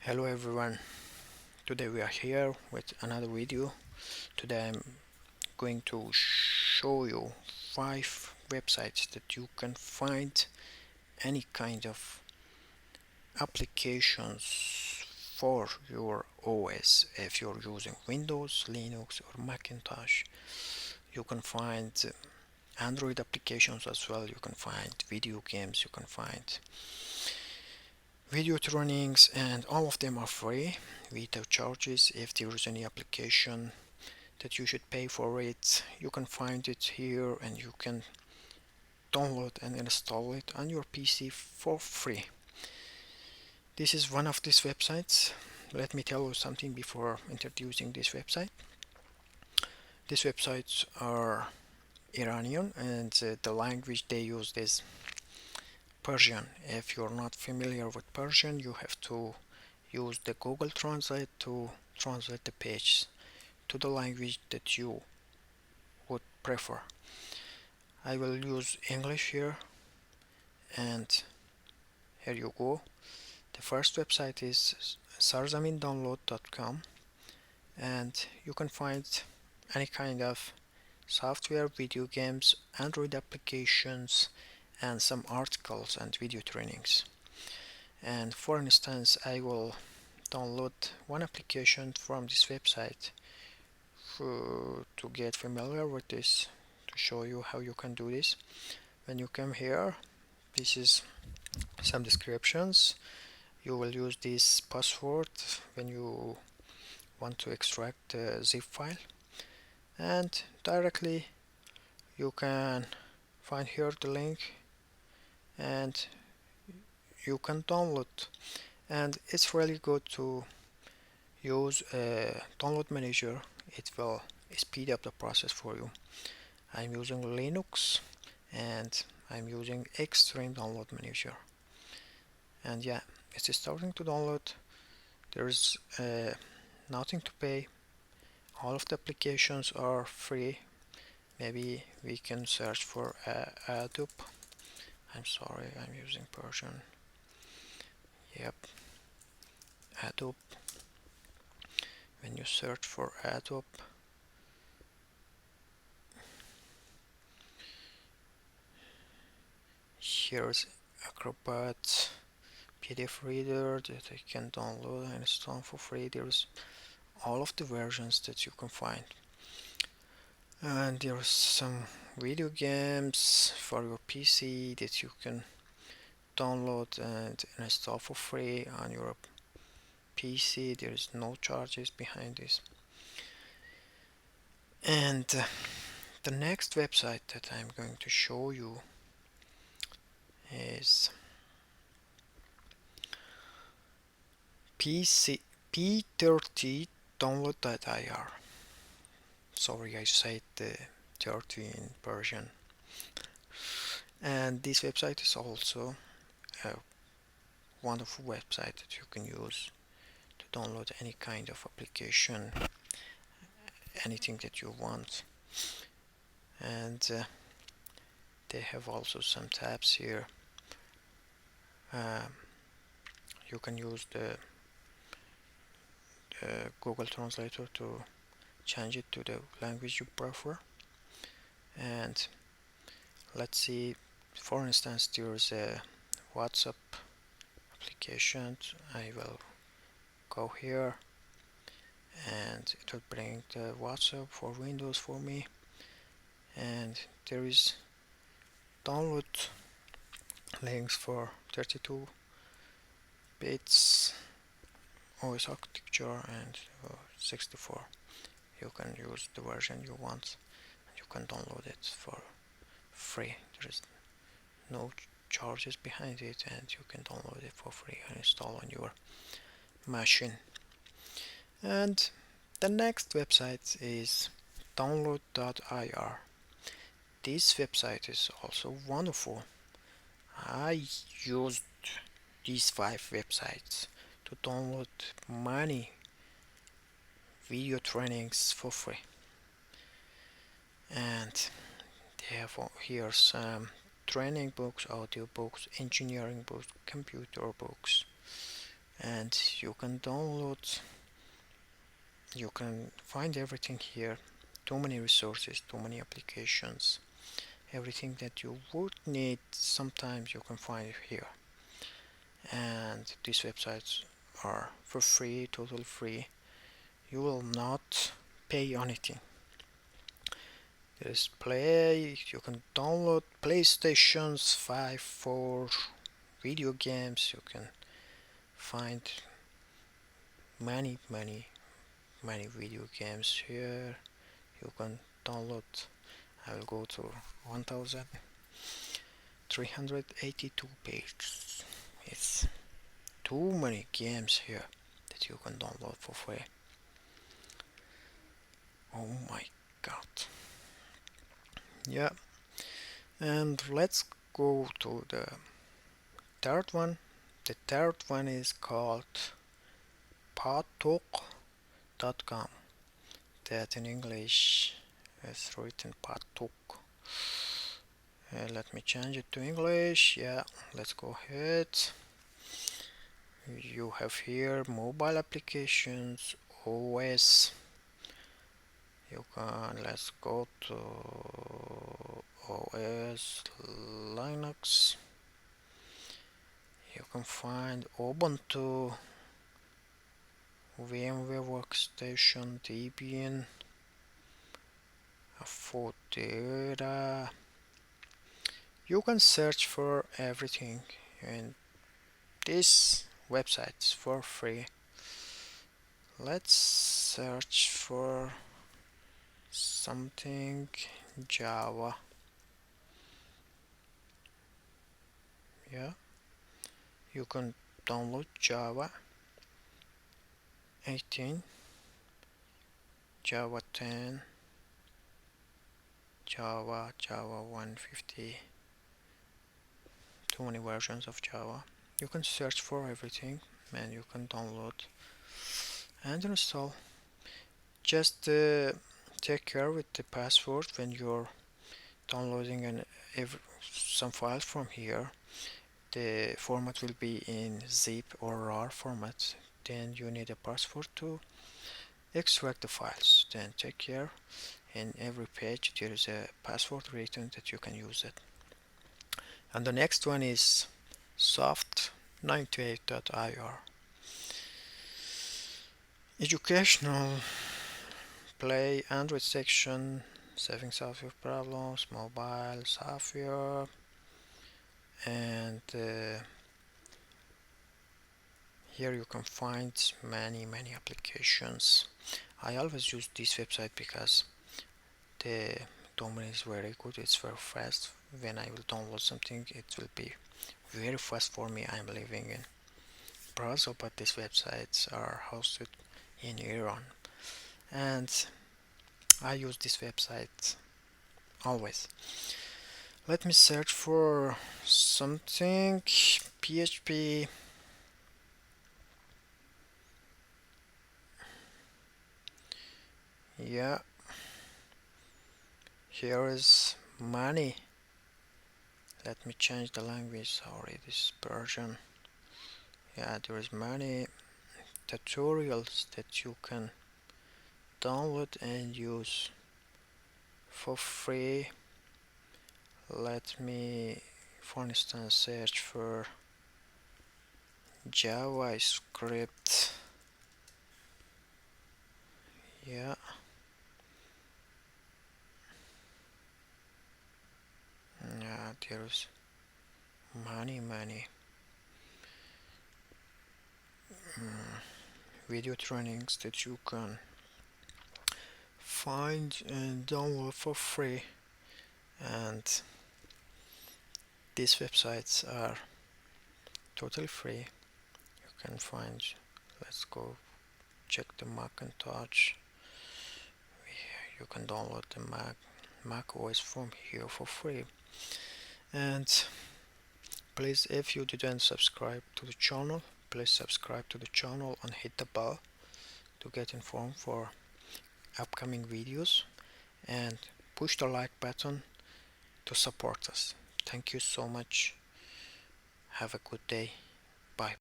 Hello everyone, today we are here with another video. Today I'm going to show you 5 websites that you can find any kind of applications for your OS. If you're using Windows, Linux or Macintosh, you can find Android applications as well. You can find video games, you can find video trainings, and all of them are free without charges. If there is any application that you should pay for it, you can find it here and you can download and install it on your PC for free. This is one of these websites. Let me tell you something before introducing this website. These websites are Iranian, and the language they use is Persian. If you're not familiar with Persian, you have to use the Google Translate to translate the page to the language that you would prefer. I will use English here, and here you go. The first website is sarzamindownload.com, and you can find any kind of software, video games, Android applications, and some articles and video trainings. And for instance, I will download one application from this website to get familiar with this, to show you how you can do this. When you come here, this is some descriptions. You will use this password when you want to extract the zip file, and directly you can find here the link and you can download. And it's really good to use a download manager. It will speed up the process for you. I'm using Linux and I'm using Extreme Download Manager, and yeah, it's starting to download. There's nothing to pay. All of the applications are free. Maybe we can search for Adobe. I'm sorry, I'm using Persian. Yep, Adobe. When you search for Adobe, here's Acrobat PDF reader that I can download and install for free. There's all of the versions that you can find, and there's some video games for your PC that you can download and install for free on your PC. There is no charges behind this. And the next website that I'm going to show you is p30 download.ir. Sorry, I said 30 in Persian. And this website is also a wonderful website that you can use to download any kind of application, anything that you want. And they have also some tabs here. You can use the Google Translator to change it to the language you prefer. And let's see, for instance, there's a WhatsApp application. I will go here and it will bring the WhatsApp for Windows for me, and there is download links for 32 bits OS architecture and 64. You can use the version you want. You can download it for free. There is no charges behind it, and you can download it for free and install on your machine. And the next website is download.ir. This website is also wonderful. I used these 5 websites to download many video trainings for free, and they have here some training books, audio books, engineering books, computer books, and you can download, you can find everything here. Too many resources, too many applications, everything that you would need sometimes you can find it here. And these websites are for free, totally free. You will not pay anything. There's play, you can download PlayStations 5 for video games. You can find many video games here. You can download. I'll go to 1382 pages. It's too many games here that you can download for free. Oh my god. Yeah, and let's go to the third one. The third one is called patok.com. That in English is written patok. Let me change it to English. Yeah, let's go ahead. You have here mobile applications, OS. You can, let's go to OS Linux. You can find Ubuntu, VMware Workstation, Debian, Fedora. You can search for everything in these websites for free. Let's search for something Java. Yeah, you can download Java 18, Java 10, Java 150. Too many versions of Java. You can search for everything and you can download and install. Just take care with the password when you're downloading some files from here. The format will be in zip or RAR format. Then you need a password to extract the files. Then take care. In every page there is a password written that you can use it. And the next one is soft98.ir. Educational play Android section, saving software problems, mobile software, and here you can find many applications. I always use this website because the domain is very good, it's very fast. When I will download something it will be very fast for me. I'm living in Brazil, but these websites are hosted in Iran, and I use this website always. Let me search for something PHP. Yeah, here is money. Let me change the language. Sorry, this Persian. Yeah, there is many tutorials that you can download and use for free. Let me, for instance, search for JavaScript. Yeah, there's many video trainings that you can find and download for free, and these websites are totally free. You can find, let's go check the Macintosh. You can download the Mac OS from here for free. And please, if you didn't subscribe to the channel, please subscribe to the channel and hit the bell to get informed for upcoming videos, and push the like button to support us. Thank you so much. Have a good day. Bye.